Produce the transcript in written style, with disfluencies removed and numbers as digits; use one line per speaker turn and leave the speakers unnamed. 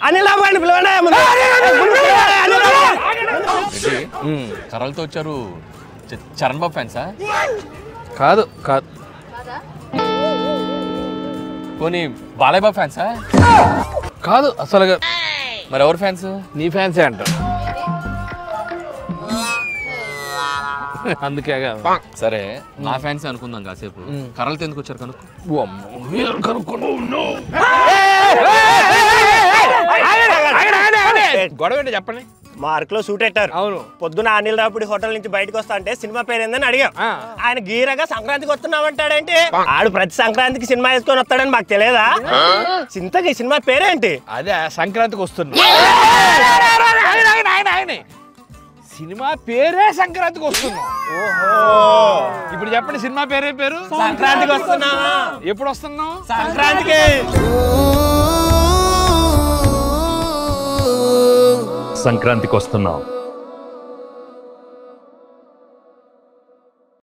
అనిల్ బాబు అండి పిలవండి.
కర్రలతో వచ్చారు. చరణ్ బాబు ఫ్యాన్సా?
కాదు కాదు.
పోనీ బాలయ్య బాబు ఫ్యాన్సా?
కాదు అసలుగా.
మరి ఎవరు ఫ్యాన్స్?
నీ ఫ్యాన్సే అంట. అందుకే
సరే నా ఫ్యాన్స్ అనుకుందాం కాసేపు. కర్రలతో ఎందుకు వచ్చారు కనుక్కో.
గొడవ ఏంటో చెప్పండి.
మార్క్ లో షూట్ పెట్టారు.
అవును.
పొద్దున అనిల్ రాపుడి హోటల్ నుంచి బయటకు వస్తా అంటే సినిమా పేరు ఏందని అడిగాం. ఆయన గీరగా సంక్రాంతికి వస్తున్నామంటాడేంటి? ఆడు ప్రతి సంక్రాంతికి సినిమా వేసుకొని వస్తాడని మాకు తెలియదా? చింతకి సినిమా పేరేంటి?
అదే సంక్రాంతికి వస్తున్నా. సినిమా పేరే సంక్రాంతికి వస్తున్నాం. ఇప్పుడు చెప్పండి సినిమా పేరే పేరు?
సంక్రాంతికి వస్తున్నావా?
ఎప్పుడు వస్తున్నాం?
సంక్రాంతికి.
సంక్రాంతికి వస్తున్నాం.